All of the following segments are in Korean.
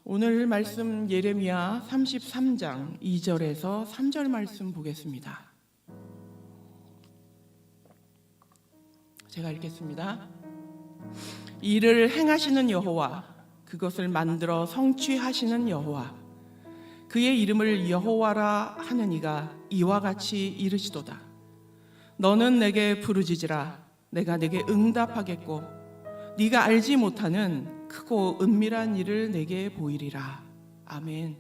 오늘 말씀 예레미야 33장 2절에서 3절 말씀 보겠습니다. 제가 읽겠습니다. 이를 행하시는 여호와, 그것을 만들어 성취하시는 여호와, 그의 이름을 여호와라 하는 이가 이와 같이 이르시도다. 너는 내게 부르짖으라. 내가 내게 응답하겠고 네가 알지 못하는 크고 은밀한 일을 내게 보이리라. 아멘.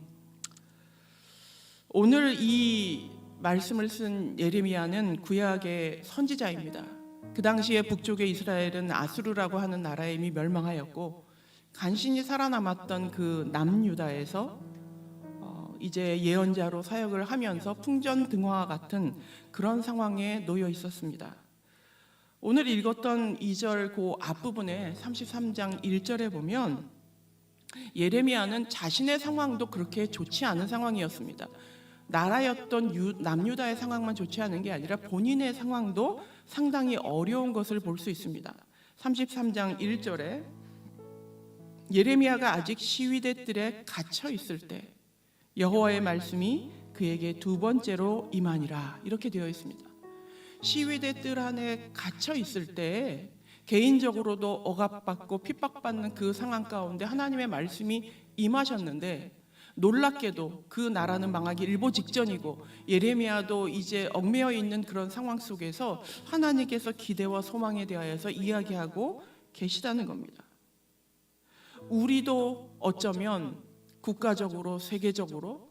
오늘 이 말씀을 쓴 예레미야는 구약의 선지자입니다. 그 당시에 북쪽의 이스라엘은 아수르라고 하는 나라에 이미 멸망하였고 간신히 살아남았던 그 남유다에서 이제 예언자로 사역을 하면서 풍전등화와 같은 그런 상황에 놓여 있었습니다. 오늘 읽었던 2절 그 앞부분에 33장 1절에 보면 예레미야는 자신의 상황도 그렇게 좋지 않은 상황이었습니다. 나라였던 남유다의 상황만 좋지 않은 게 아니라 본인의 상황도 상당히 어려운 것을 볼 수 있습니다. 33장 1절에 예레미야가 아직 시위대 뜰에 갇혀 있을 때 여호와의 말씀이 그에게 두 번째로 임하니라, 이렇게 되어 있습니다. 시위대 뜰 안에 갇혀 있을 때 개인적으로도 억압받고 핍박받는 그 상황 가운데 하나님의 말씀이 임하셨는데, 놀랍게도 그 나라는 망하기 일보 직전이고 예레미야도 이제 얽매여 있는 그런 상황 속에서 하나님께서 기대와 소망에 대하여서 이야기하고 계시다는 겁니다. 우리도 어쩌면 국가적으로 세계적으로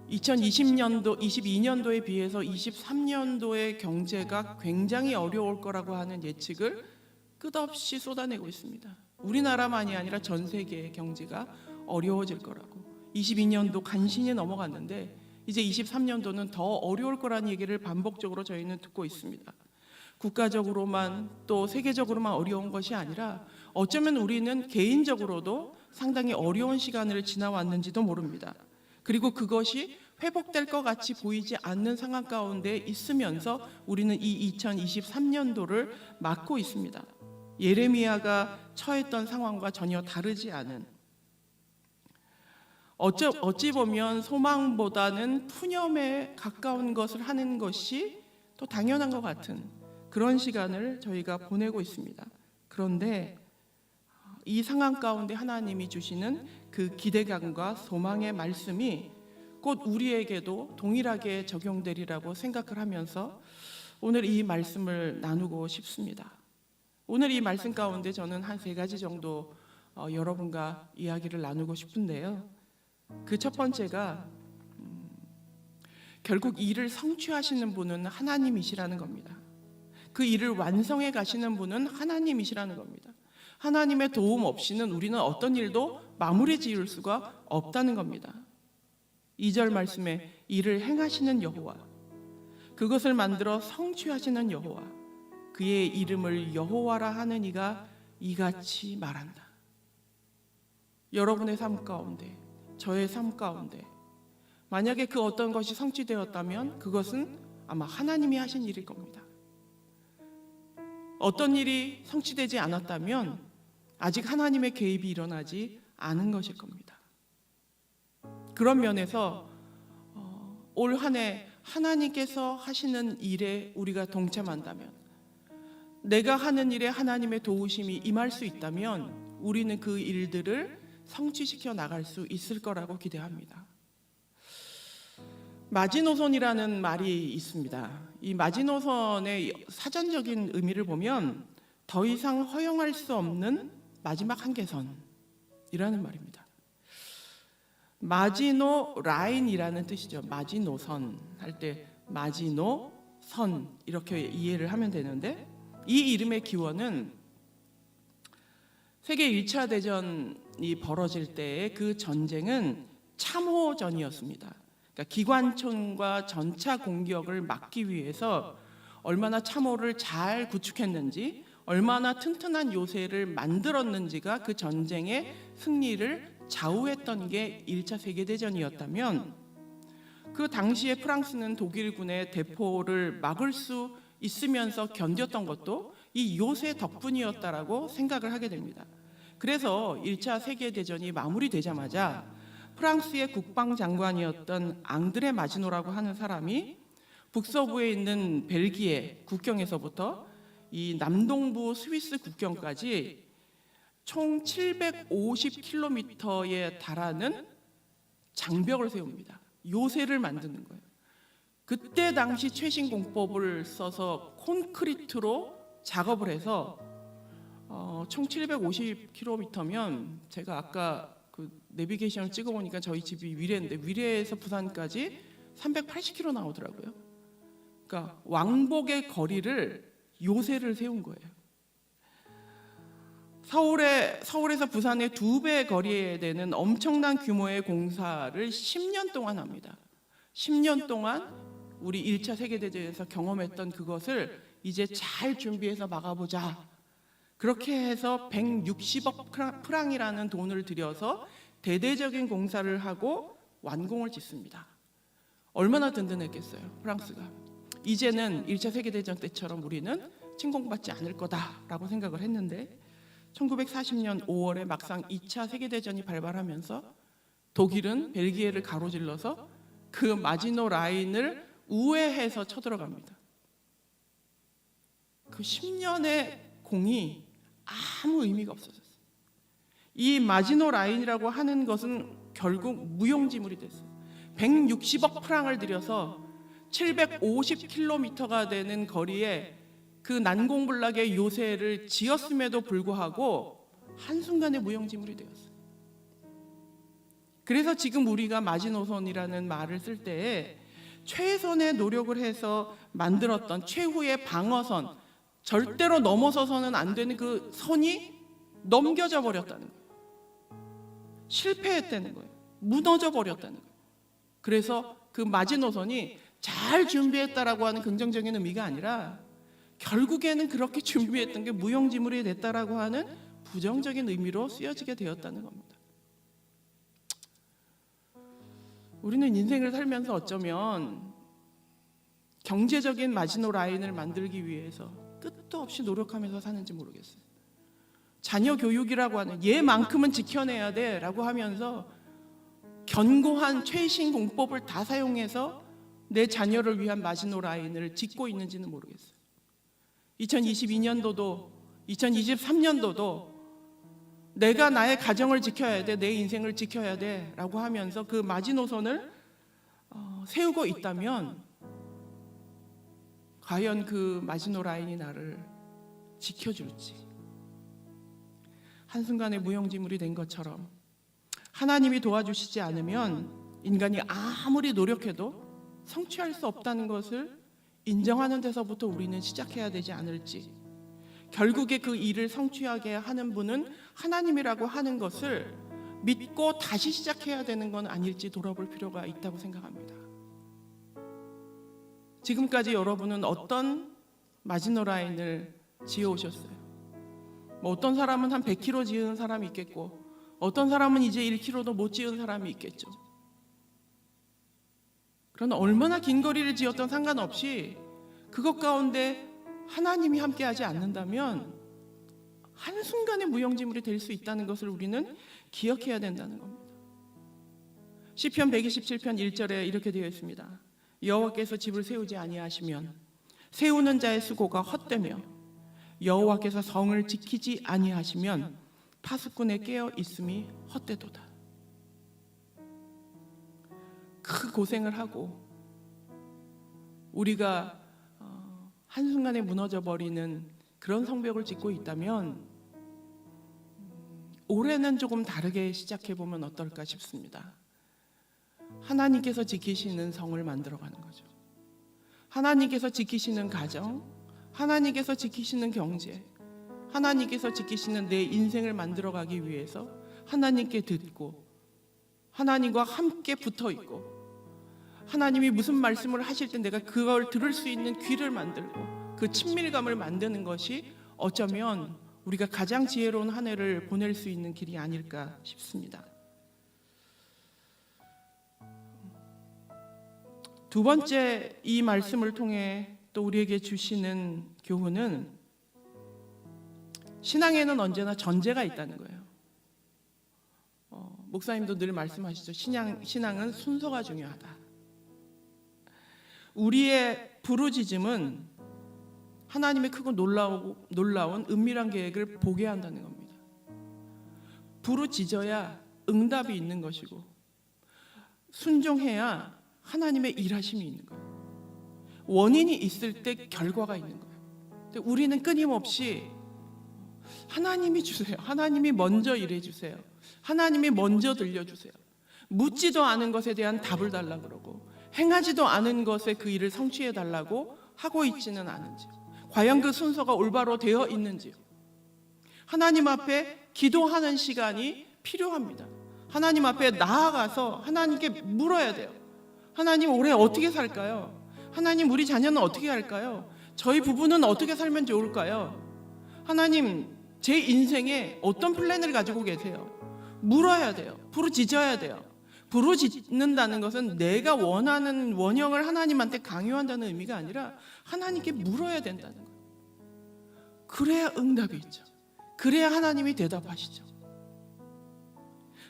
2020년도, 22년도에 비해서 23년도의 경제가 굉장히 어려울 거라고 하는 예측을 끝없이 쏟아내고 있습니다. 우리나라만이 아니라 전 세계의 경제가 어려워질 거라고. 22년도 간신히 넘어갔는데 이제 23년도는 더 어려울 거라는 얘기를 반복적으로 저희는 듣고 있습니다. 국가적으로만 또 세계적으로만 어려운 것이 아니라 어쩌면 우리는 개인적으로도 상당히 어려운 시간을 지나왔는지도 모릅니다. 그리고 그것이 회복될 것 같이 보이지 않는 상황 가운데 있으면서 우리는 이 2023년도를 맞고 있습니다. 예레미야가 처했던 상황과 전혀 다르지 않은, 어찌 보면 소망보다는 푸념에 가까운 것을 하는 것이 더 당연한 것 같은 그런 시간을 저희가 보내고 있습니다. 그런데 이 상황 가운데 하나님이 주시는 그 기대감과 소망의 말씀이 곧 우리에게도 동일하게 적용되리라고 생각을 하면서 오늘 이 말씀을 나누고 싶습니다. 오늘 이 말씀 가운데 저는 한 3가지 정도 여러분과 이야기를 나누고 싶은데요. 그 첫 번째가 결국 일을 성취하시는 분은 하나님이시라는 겁니다. 그 일을 완성해 가시는 분은 하나님이시라는 겁니다. 하나님의 도움 없이는 우리는 어떤 일도 마무리 지을 수가 없다는 겁니다. 2절 말씀에 일을 행하시는 여호와, 그것을 만들어 성취하시는 여호와, 그의 이름을 여호와라 하는 이가 이같이 말한다. 여러분의 삶 가운데, 저의 삶 가운데 만약에 그 어떤 것이 성취되었다면 그것은 아마 하나님이 하신 일일 겁니다. 어떤 일이 성취되지 않았다면 아직 하나님의 개입이 일어나지 않은 것일 겁니다. 그런 면에서 올 한 해 하나님께서 하시는 일에 우리가 동참한다면, 내가 하는 일에 하나님의 도우심이 임할 수 있다면 우리는 그 일들을 성취시켜 나갈 수 있을 거라고 기대합니다. 마지노선이라는 말이 있습니다. 이 마지노선의 사전적인 의미를 보면 더 이상 허용할 수 없는 마지막 한계선이라는 말입니다. 마지노 라인이라는 뜻이죠. 마지노선 할 때 마지노 선 이렇게 이해를 하면 되는데, 이 이름의 기원은 세계 1차 대전이 벌어질 때의 그 전쟁은 참호전이었습니다. 그러니까 기관총과 전차 공격을 막기 위해서 얼마나 참호를 잘 구축했는지, 얼마나 튼튼한 요새를 만들었는지가 그 전쟁의 승리를 좌우했던 게 1차 세계대전이었다면, 그 당시에 프랑스는 독일군의 대포를 막을 수 있으면서 견뎠던 것도 이 요새 덕분이었다라고 생각을 하게 됩니다. 그래서 1차 세계대전이 마무리되자마자 프랑스의 국방장관이었던 앙드레 마지노라고 하는 사람이 북서부에 있는 벨기에 국경에서부터 이 남동부 스위스 국경까지 총 750km에 달하는 장벽을 세웁니다. 요새를 만드는 거예요. 그때 당시 최신 공법을 써서 콘크리트로 작업을 해서 총 750km면 제가 아까 그 내비게이션을 찍어보니까 저희 집이 위례인데 위례에서 부산까지 380km 나오더라고요. 그러니까 왕복의 거리를 요새를 세운 거예요. 서울에서 부산의 2배 거리에 되는 엄청난 규모의 공사를 10년 동안 합니다. 10년 동안 우리 1차 세계대전에서 경험했던 그것을 이제 잘 준비해서 막아보자. 그렇게 해서 160억 프랑이라는 돈을 들여서 대대적인 공사를 하고 완공을 짓습니다. 얼마나 든든했겠어요, 프랑스가. 이제는 1차 세계대전 때처럼 우리는 침공받지 않을 거다라고 생각을 했는데 1940년 5월에 막상 2차 세계대전이 발발하면서 독일은 벨기에를 가로질러서 그 마지노 라인을 우회해서 쳐들어갑니다. 그 10년의 공이 아무 의미가 없어졌어요. 이 마지노 라인이라고 하는 것은 결국 무용지물이 됐어요. 160억 프랑을 들여서 750km가 되는 거리에 그 난공불락의 요새를 지었음에도 불구하고 한순간에 무용지물이 되었어요. 그래서 지금 우리가 마지노선이라는 말을 쓸 때에 최선의 노력을 해서 만들었던 최후의 방어선, 절대로 넘어서서는 안 되는 그 선이 넘겨져 버렸다는 거예요. 실패했다는 거예요. 무너져 버렸다는 거예요. 그래서 그 마지노선이 잘 준비했다라고 하는 긍정적인 의미가 아니라 결국에는 그렇게 준비했던 게 무용지물이 됐다라고 하는 부정적인 의미로 쓰여지게 되었다는 겁니다. 우리는 인생을 살면서 어쩌면 경제적인 마지노 라인을 만들기 위해서 끝도 없이 노력하면서 사는지 모르겠어요. 자녀 교육이라고 하는 얘만큼은 지켜내야 돼라고 하면서 견고한 최신 공법을 다 사용해서 내 자녀를 위한 마지노 라인을 짓고 있는지는 모르겠어요. 2022년도도 2023년도도 내가 나의 가정을 지켜야 돼, 내 인생을 지켜야 돼라고 하면서 그 마지노선을 세우고 있다면 과연 그 마지노 라인이 나를 지켜줄지. 한순간에 무용지물이 된 것처럼 하나님이 도와주시지 않으면 인간이 아무리 노력해도 성취할 수 없다는 것을 인정하는 데서부터 우리는 시작해야 되지 않을지. 결국에 그 일을 성취하게 하는 분은 하나님이라고 하는 것을 믿고 다시 시작해야 되는 건 아닐지 돌아볼 필요가 있다고 생각합니다. 지금까지 여러분은 어떤 마지노 라인을 지어오셨어요? 뭐 어떤 사람은 한 100km 지은 사람이 있겠고 어떤 사람은 이제 1km도 못 지은 사람이 있겠죠. 그러나 얼마나 긴 거리를 지었던 상관없이 그것 가운데 하나님이 함께하지 않는다면 한순간에 무용지물이 될 수 있다는 것을 우리는 기억해야 된다는 겁니다. 시편 127편 1절에 이렇게 되어 있습니다. 여호와께서 집을 세우지 아니하시면 세우는 자의 수고가 헛되며 여호와께서 성을 지키지 아니하시면 파수꾼의 깨어 있음이 헛되도다. 그 고생을 하고 우리가 한순간에 무너져 버리는 그런 성벽을 짓고 있다면 올해는 조금 다르게 시작해 보면 어떨까 싶습니다. 하나님께서 지키시는 성을 만들어가는 거죠. 하나님께서 지키시는 가정, 하나님께서 지키시는 경제, 하나님께서 지키시는 내 인생을 만들어가기 위해서 하나님께 듣고 하나님과 함께 붙어있고 하나님이 무슨 말씀을 하실 때 내가 그걸 들을 수 있는 귀를 만들고 그 친밀감을 만드는 것이 어쩌면 우리가 가장 지혜로운 한 해를 보낼 수 있는 길이 아닐까 싶습니다. 두 번째 이 말씀을 통해 또 우리에게 주시는 교훈은 신앙에는 언제나 전제가 있다는 거예요. 목사님도 늘 말씀하시죠. 신앙은 순서가 중요하다. 우리의 부르짖음은 하나님의 크고 놀라운 은밀한 계획을 보게 한다는 겁니다. 부르짖어야 응답이 있는 것이고 순종해야 하나님의 일하심이 있는 거예요. 원인이 있을 때 결과가 있는 거예요. 근데 우리는 끊임없이 하나님이 주세요. 하나님이 먼저 일해 주세요. 하나님이 먼저 들려주세요. 묻지도 않은 것에 대한 답을 달라 그러고 행하지도 않은 것에 그 일을 성취해 달라고 하고 있지는 않은지요. 과연 그 순서가 올바로 되어 있는지요. 하나님 앞에 기도하는 시간이 필요합니다. 하나님 앞에 나아가서 하나님께 물어야 돼요. 하나님, 올해 어떻게 살까요? 하나님, 우리 자녀는 어떻게 할까요? 저희 부부는 어떻게 살면 좋을까요? 하나님, 제 인생에 어떤 플랜을 가지고 계세요? 물어야 돼요. 부르짖어야 돼요. 부르짖는다는 것은 내가 원하는 원형을 하나님한테 강요한다는 의미가 아니라 하나님께 물어야 된다는 거예요. 그래야 응답이 있죠. 그래야 하나님이 대답하시죠.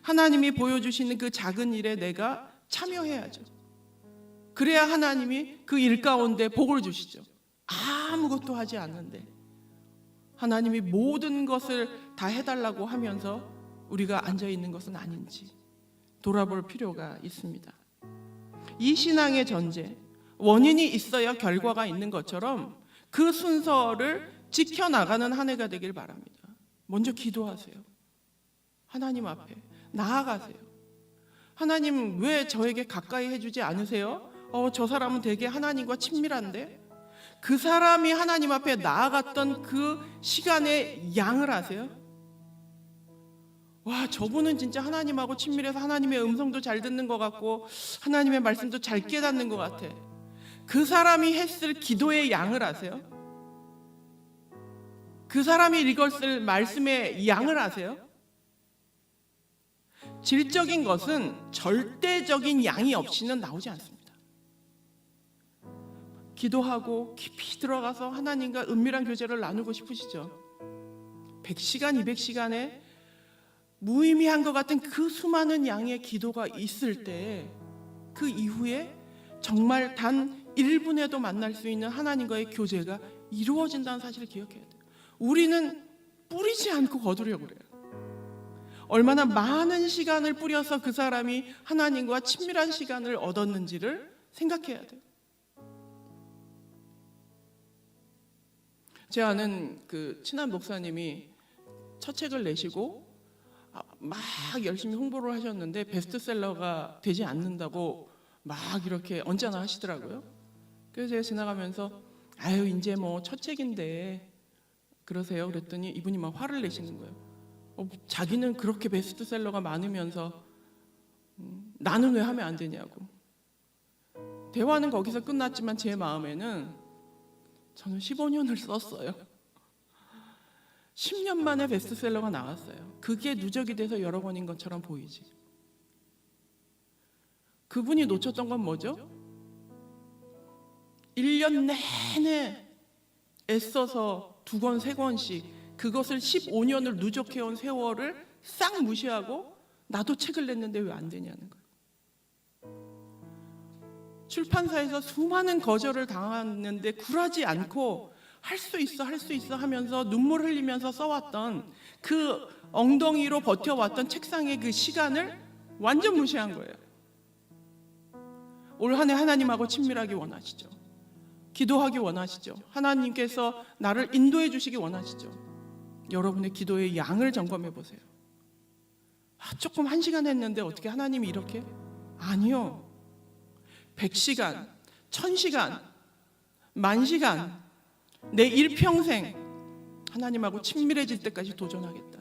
하나님이 보여주시는 그 작은 일에 내가 참여해야죠. 그래야 하나님이 그 일 가운데 복을 주시죠. 아무것도 하지 않는데 하나님이 모든 것을 다 해달라고 하면서 우리가 앉아있는 것은 아닌지 돌아볼 필요가 있습니다. 이 신앙의 전제, 원인이 있어야 결과가 있는 것처럼 그 순서를 지켜나가는 한 해가 되길 바랍니다. 먼저 기도하세요. 하나님 앞에 나아가세요. 하나님, 왜 저에게 가까이 해주지 않으세요? 저 사람은 되게 하나님과 친밀한데? 그 사람이 하나님 앞에 나아갔던 그 시간의 양을 아세요? 와, 저분은 진짜 하나님하고 친밀해서 하나님의 음성도 잘 듣는 것 같고 하나님의 말씀도 잘 깨닫는 것 같아. 그 사람이 했을 기도의 양을 아세요? 그 사람이 읽었을 말씀의 양을 아세요? 질적인 것은 절대적인 양이 없이는 나오지 않습니다. 기도하고 깊이 들어가서 하나님과 은밀한 교제를 나누고 싶으시죠? 100시간, 200시간에 무의미한 것 같은 그 수많은 양의 기도가 있을 때 그 이후에 정말 단 1분에도 만날 수 있는 하나님과의 교제가 이루어진다는 사실을 기억해야 돼요. 우리는 뿌리지 않고 거두려고 그래요. 얼마나 많은 시간을 뿌려서 그 사람이 하나님과 친밀한 시간을 얻었는지를 생각해야 돼요. 제 아는 그 친한 목사님이 첫 책을 내시고 막 열심히 홍보를 하셨는데 베스트셀러가 되지 않는다고 막 이렇게 언짢아 하시더라고요. 그래서 제가 지나가면서 아유, 이제 뭐 첫 책인데 그러세요? 그랬더니 이분이 막 화를 내시는 거예요. 자기는 그렇게 베스트셀러가 많으면서 나는 왜 하면 안 되냐고. 대화는 거기서 끝났지만 제 마음에는 저는 15년을 썼어요. 10년 만에 베스트셀러가 나왔어요. 그게 누적이 돼서 여러 권인 것처럼 보이지. 그분이 놓쳤던 건 뭐죠? 1년 내내 애써서 2권, 3권씩 그것을 15년을 누적해온 세월을 싹 무시하고 나도 책을 냈는데 왜 안 되냐는 거예요. 출판사에서 수많은 거절을 당하는데 굴하지 않고 할 수 있어, 할 수 있어 하면서 눈물 흘리면서 써왔던 그 엉덩이로 버텨왔던 책상의 그 시간을 완전 무시한 거예요. 올 한 해 하나님하고 친밀하기 원하시죠? 기도하기 원하시죠? 하나님께서 나를 인도해 주시기 원하시죠? 여러분의 기도의 양을 점검해 보세요. 조금 1시간 했는데 어떻게 하나님이 이렇게? 아니요. 100시간, 1000시간, 10,000시간, 내 일평생 하나님하고 친밀해질 때까지 도전하겠다.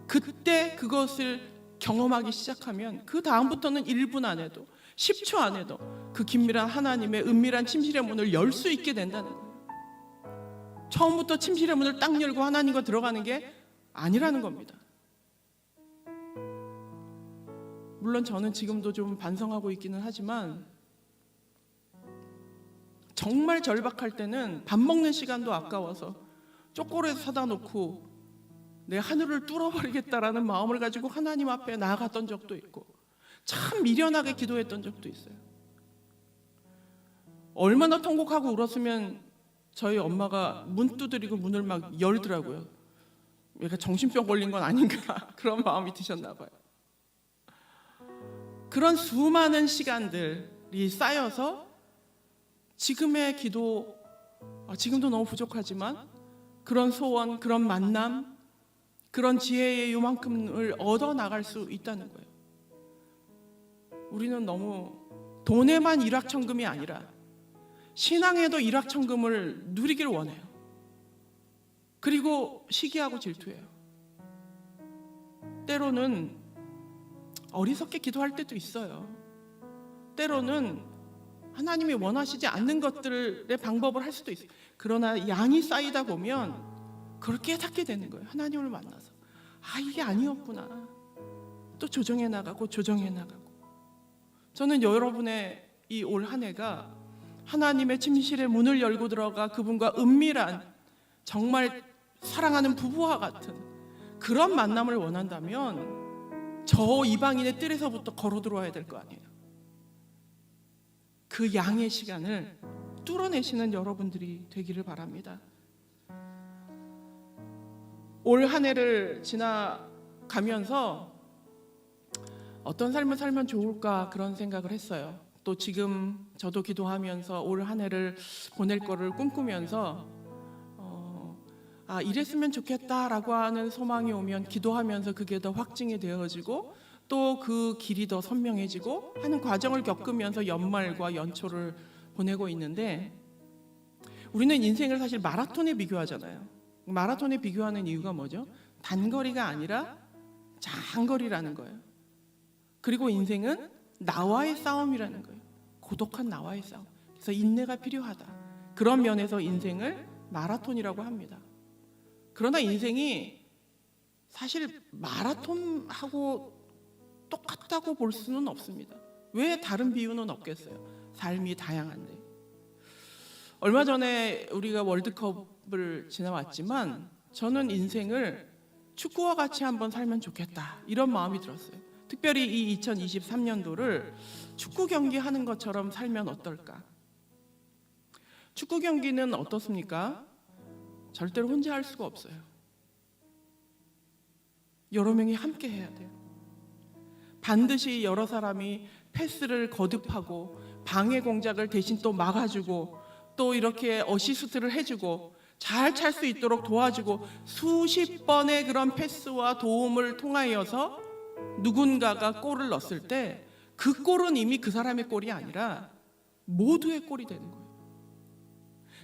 그때 그것을 경험하기 시작하면 그 다음부터는 1분 안에도 10초 안에도 그 긴밀한 하나님의 은밀한 침실의 문을 열 수 있게 된다는 거예요. 처음부터 침실의 문을 딱 열고 하나님과 들어가는 게 아니라는 겁니다. 물론 저는 지금도 좀 반성하고 있기는 하지만 정말 절박할 때는 밥 먹는 시간도 아까워서 초콜릿 사다 놓고 내 하늘을 뚫어버리겠다라는 마음을 가지고 하나님 앞에 나아갔던 적도 있고 참 미련하게 기도했던 적도 있어요. 얼마나 통곡하고 울었으면 저희 엄마가 문 두드리고 문을 막 열더라고요. 얘가 정신병 걸린 건 아닌가 그런 마음이 드셨나 봐요. 그런 수많은 시간들이 쌓여서 지금의 기도, 지금도 너무 부족하지만 그런 소원, 그런 만남, 그런 지혜의 요만큼을 얻어 나갈 수 있다는 거예요. 우리는 너무 돈에만 일확천금이 아니라 신앙에도 일확천금을 누리길 원해요. 그리고 시기하고 질투해요. 때로는 어리석게 기도할 때도 있어요. 때로는 하나님이 원하시지 않는 것들의 방법을 할 수도 있어요. 그러나 양이 쌓이다 보면 그걸 깨닫게 되는 거예요. 하나님을 만나서 이게 아니었구나. 또 조정해 나가고 조정해 나가고. 저는 여러분의 이 올 한 해가 하나님의 침실의 문을 열고 들어가 그분과 은밀한 정말 사랑하는 부부와 같은 그런 만남을 원한다면 저 이방인의 뜰에서부터 걸어 들어와야 될 거 아니에요. 그 양의 시간을 뚫어내시는 여러분들이 되기를 바랍니다. 올 한 해를 지나가면서 어떤 삶을 살면 좋을까 그런 생각을 했어요. 또 지금 저도 기도하면서 올 한 해를 보낼 거를 꿈꾸면서 이랬으면 좋겠다라고 하는 소망이 오면 기도하면서 그게 더 확증이 되어지고 또 그 길이 더 선명해지고 하는 과정을 겪으면서 연말과 연초를 보내고 있는데 우리는 인생을 사실 마라톤에 비교하잖아요. 마라톤에 비교하는 이유가 뭐죠? 단거리가 아니라 장거리라는 거예요. 그리고 인생은 나와의 싸움이라는 거예요. 고독한 나와의 싸움. 그래서 인내가 필요하다. 그런 면에서 인생을 마라톤이라고 합니다. 그러나 인생이 사실 마라톤하고 똑같다고 볼 수는 없습니다. 왜 다른 비유는 없겠어요? 삶이 다양한데. 얼마 전에 우리가 월드컵을 지나왔지만 저는 인생을 축구와 같이 한번 살면 좋겠다 이런 마음이 들었어요. 특별히 이 2023년도를 축구 경기 하는 것처럼 살면 어떨까? 축구 경기는 어떻습니까? 절대로 혼자 할 수가 없어요. 여러 명이 함께 해야 돼요. 반드시 여러 사람이 패스를 거듭하고 방해 공작을 대신 또 막아주고 또 이렇게 어시스트를 해주고 잘 찰 수 있도록 도와주고 수십 번의 그런 패스와 도움을 통하여서 누군가가 골을 넣었을 때 그 골은 이미 그 사람의 골이 아니라 모두의 골이 되는 거예요.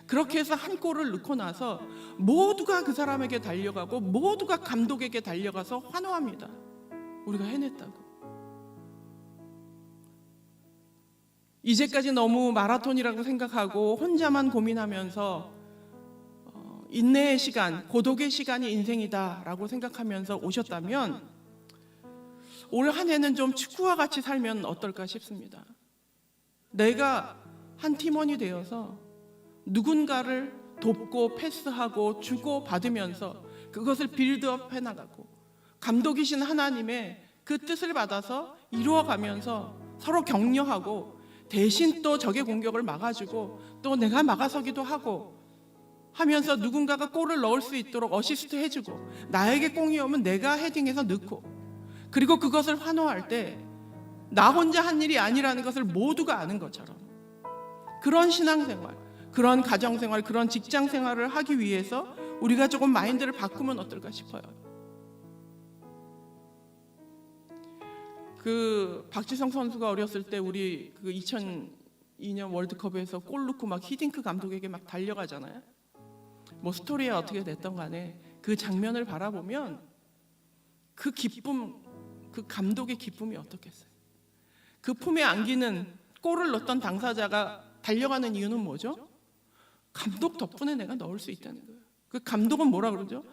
그렇게 해서 한 골을 넣고 나서 모두가 그 사람에게 달려가고 모두가 감독에게 달려가서 환호합니다. 우리가 해냈다고. 이제까지 너무 마라톤이라고 생각하고 혼자만 고민하면서 인내의 시간, 고독의 시간이 인생이다라고 생각하면서 오셨다면 올 한 해는 좀 축구와 같이 살면 어떨까 싶습니다. 내가 한 팀원이 되어서 누군가를 돕고 패스하고 주고 받으면서 그것을 빌드업 해나가고 감독이신 하나님의 그 뜻을 받아서 이루어가면서 서로 격려하고 대신 또 적의 공격을 막아주고 또 내가 막아서기도 하고 하면서 누군가가 골을 넣을 수 있도록 어시스트 해주고 나에게 공이 오면 내가 헤딩해서 넣고 그리고 그것을 환호할 때 나 혼자 한 일이 아니라는 것을 모두가 아는 것처럼 그런 신앙생활, 그런 가정생활, 그런 직장생활을 하기 위해서 우리가 조금 마인드를 바꾸면 어떨까 싶어요. 그 박지성 선수가 어렸을 때 우리 그 2002년 월드컵에서 골 넣고 막 히딩크 감독에게 막 달려가잖아요. 뭐 스토리가 어떻게 됐던 간에 그 장면을 바라보면 그 기쁨, 그 감독의 기쁨이 어떻겠어요? 그 품에 안기는 골을 넣었던 당사자가 달려가는 이유는 뭐죠? 감독 덕분에 내가 넣을 수 있다는 거예요. 그 감독은 뭐라 그러죠?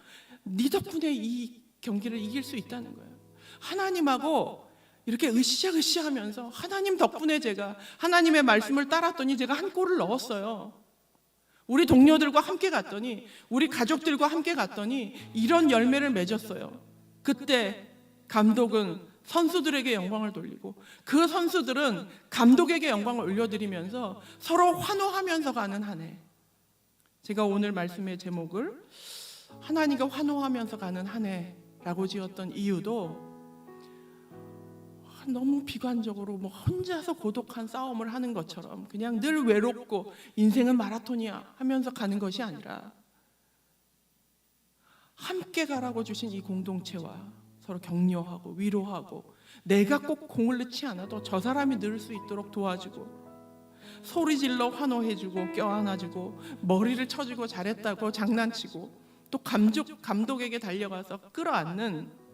네 덕분에 이 경기를 이길 수 있다는 거예요. 하나님하고 이렇게 으쌰으쌰 하면서 하나님 덕분에 제가 하나님의 말씀을 따랐더니 제가 한 골을 넣었어요. 우리 동료들과 함께 갔더니, 우리 가족들과 함께 갔더니 이런 열매를 맺었어요. 그때 감독은 선수들에게 영광을 돌리고 그 선수들은 감독에게 영광을 올려드리면서 서로 환호하면서 가는 한 해. 제가 오늘 말씀의 제목을 하나님과 환호하면서 가는 한 해라고 지었던 이유도 너무 비관적으로 혼자서 고독한 싸움을 하는 것처럼 그냥 늘 외롭고 인생은 마라톤이야 하면서 가는 것이 아니라 함께 가라고 주신 이 공동체와 서로 격려하고 위로하고 내가 꼭 공을 넣지 않아도 저 사람이 늘 수 있도록 도와주고 소리 질러 환호해주고 껴안아주고 머리를 쳐주고 잘했다고 장난치고 또 감독에게 달려가서 끌어안는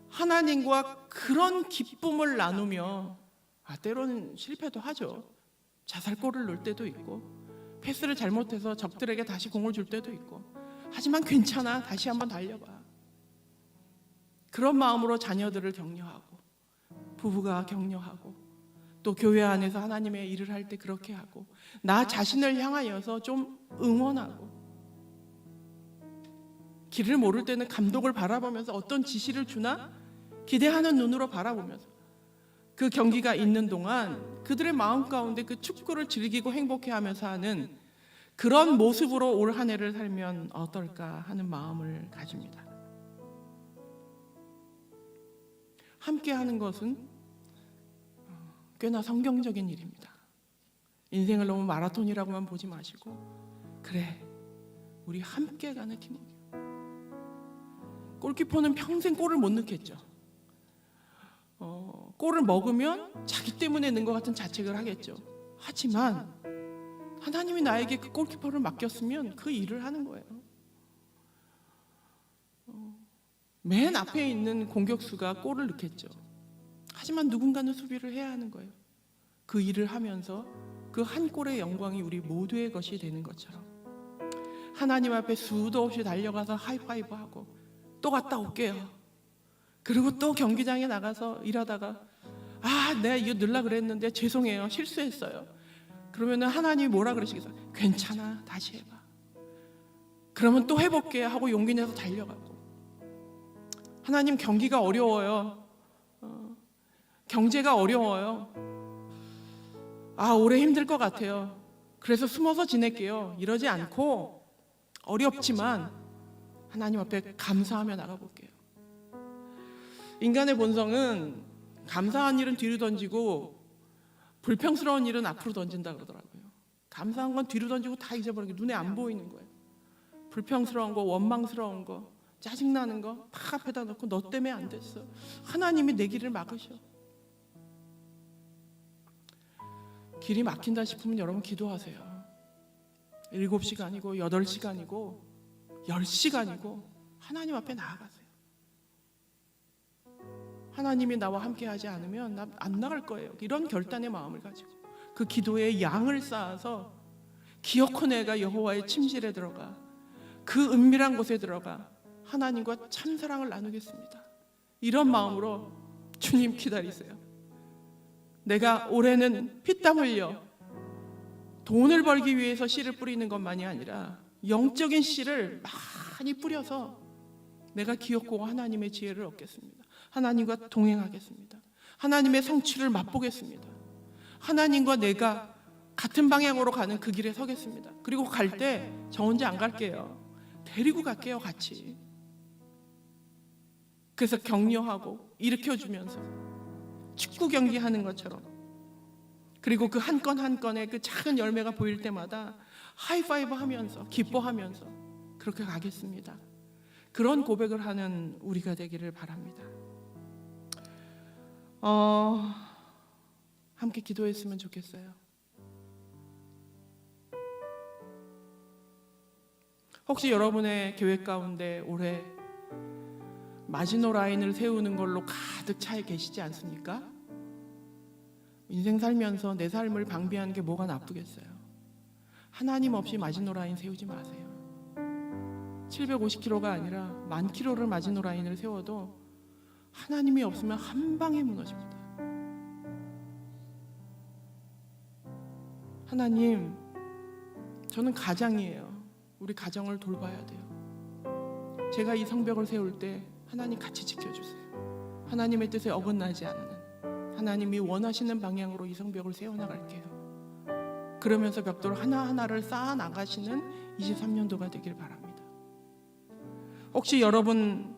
하나님과 그런 기쁨을 나누며 때로는 실패도 하죠. 자살골을 넣을 때도 있고 패스를 잘못해서 적들에게 다시 공을 줄 때도 있고 하지만 괜찮아 다시 한번 달려봐. 그런 마음으로 자녀들을 격려하고 부부가 격려하고 또 교회 안에서 하나님의 일을 할 때 그렇게 하고 나 자신을 향하여서 좀 응원하고 길을 모를 때는 감독을 바라보면서 어떤 지시를 주나 기대하는 눈으로 바라보면서 그 경기가 있는 동안 그들의 마음 가운데 그 축구를 즐기고 행복해하면서 하는 그런 모습으로 올 한 해를 살면 어떨까 하는 마음을 가집니다. 함께 하는 것은 꽤나 성경적인 일입니다. 인생을 너무 마라톤이라고만 보지 마시고 그래 우리 함께 가는 팀워크. 골키퍼는 평생 골을 못 넣겠죠. 골을 먹으면 자기 때문에 넣은 것 같은 자책을 하겠죠. 하지만 하나님이 나에게 그 골키퍼를 맡겼으면 그 일을 하는 거예요. 맨 앞에 있는 공격수가 골을 넣겠죠. 하지만 누군가는 수비를 해야 하는 거예요. 그 일을 하면서 그 한 골의 영광이 우리 모두의 것이 되는 것처럼 하나님 앞에 수도 없이 달려가서 하이파이브하고 또 갔다 올게요. 그리고 또 경기장에 나가서 일하다가 내가 이거 넣으려고 그랬는데 죄송해요 실수했어요. 그러면 하나님이 뭐라 그러시겠어요? 괜찮아 다시 해봐. 그러면 또 해볼게 하고 용기 내서 달려가고 하나님 경기가 어려워요. 경제가 어려워요. 올해 힘들 것 같아요. 그래서 숨어서 지낼게요. 이러지 않고 어렵지만 하나님 앞에 감사하며 나가볼게요. 인간의 본성은 감사한 일은 뒤로 던지고 불평스러운 일은 앞으로 던진다 그러더라고요. 감사한 건 뒤로 던지고 다 잊어버리고 눈에 안 보이는 거예요. 불평스러운 거, 원망스러운 거, 짜증나는 거 다 앞에다 놓고 너 때문에 안 됐어. 하나님이 내 길을 막으셔. 길이 막힌다 싶으면 여러분 기도하세요. 7시간이고 8시간이고 10시간이고 하나님 앞에 나아가세요. 하나님이 나와 함께 하지 않으면 나 안 나갈 거예요. 이런 결단의 마음을 가지고 그 기도에 양을 쌓아서 기어코네가 여호와의 침실에 들어가 그 은밀한 곳에 들어가 하나님과 참사랑을 나누겠습니다. 이런 마음으로 주님 기다리세요. 내가 올해는 피땀 흘려 돈을 벌기 위해서 씨를 뿌리는 것만이 아니라 영적인 씨를 많이 뿌려서 내가 기업고 하나님의 지혜를 얻겠습니다. 하나님과 동행하겠습니다. 하나님의 성취를 맛보겠습니다. 하나님과 내가 같은 방향으로 가는 그 길에 서겠습니다. 그리고 갈 때 저 혼자 안 갈게요. 데리고 갈게요, 같이. 그래서 격려하고 일으켜주면서 축구 경기 하는 것처럼 그리고 그 한 건 한 건의 그 작은 열매가 보일 때마다 하이파이브 하면서 기뻐하면서 그렇게 가겠습니다. 그런 고백을 하는 우리가 되기를 바랍니다. 함께 기도했으면 좋겠어요. 혹시 여러분의 계획 가운데 올해 마지노 라인을 세우는 걸로 가득 차 계시지 않습니까? 인생 살면서 내 삶을 방비하는 게 뭐가 나쁘겠어요. 하나님 없이 마지노 라인 세우지 마세요. 750km가 아니라 10,000km를 마지노 라인을 세워도 하나님이 없으면 한 방에 무너집니다. 하나님, 저는 가장이에요. 우리 가정을 돌봐야 돼요. 제가 이 성벽을 세울 때 하나님 같이 지켜주세요. 하나님의 뜻에 어긋나지 않는, 하나님이 원하시는 방향으로 이 성벽을 세워나갈게요. 그러면서 벽돌 하나하나를 쌓아 나가시는 23년도가 되길 바랍니다. 혹시 여러분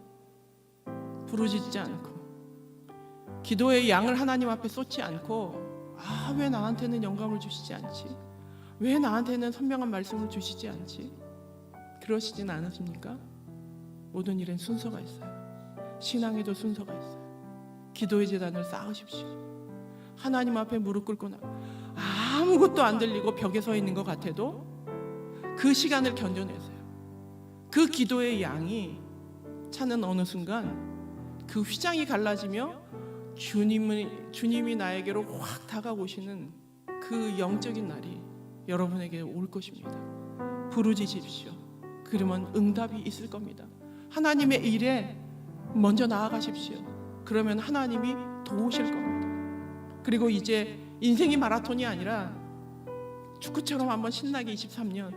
부르짖지 않고 기도의 양을 하나님 앞에 쏟지 않고 왜 나한테는 영감을 주시지 않지? 왜 나한테는 선명한 말씀을 주시지 않지? 그러시진 않으십니까? 모든 일엔 순서가 있어요. 신앙에도 순서가 있어요. 기도의 제단을 쌓으십시오. 하나님 앞에 무릎 꿇고 아무것도 안 들리고 벽에 서 있는 것 같아도 그 시간을 견뎌내세요. 그 기도의 양이 차는 어느 순간 그 휘장이 갈라지며 주님이 나에게로 확 다가오시는 그 영적인 날이 여러분에게 올 것입니다. 부르짖으십시오. 그러면 응답이 있을 겁니다. 하나님의 일에 먼저 나아가십시오. 그러면 하나님이 도우실 겁니다. 그리고 이제 인생이 마라톤이 아니라 축구처럼 한번 신나게 23년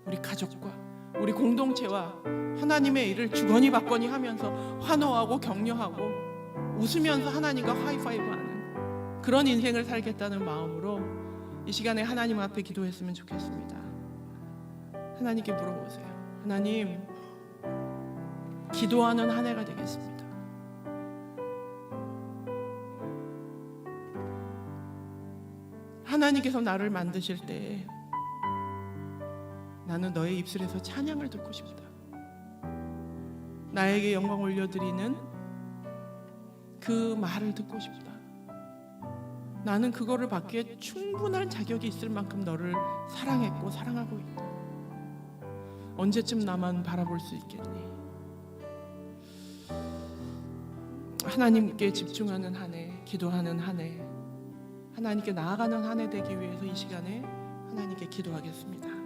우리 가족과 우리 공동체와 하나님의 일을 주거니 받거니 하면서 환호하고 격려하고 웃으면서 하나님과 하이파이브하는 그런 인생을 살겠다는 마음으로 이 시간에 하나님 앞에 기도했으면 좋겠습니다. 하나님께 물어보세요. 하나님, 기도하는 한 해가 되겠습니다. 하나님께서 나를 만드실 때 나는 너의 입술에서 찬양을 듣고 싶다. 나에게 영광 올려드리는 그 말을 듣고 싶다. 나는 그거를 받기에 충분한 자격이 있을 만큼 너를 사랑했고 사랑하고 있다. 언제쯤 나만 바라볼 수 있겠니? 하나님께 집중하는 한 해, 기도하는 한 해, 하나님께 나아가는 한 해 되기 위해서 이 시간에 하나님께 기도하겠습니다.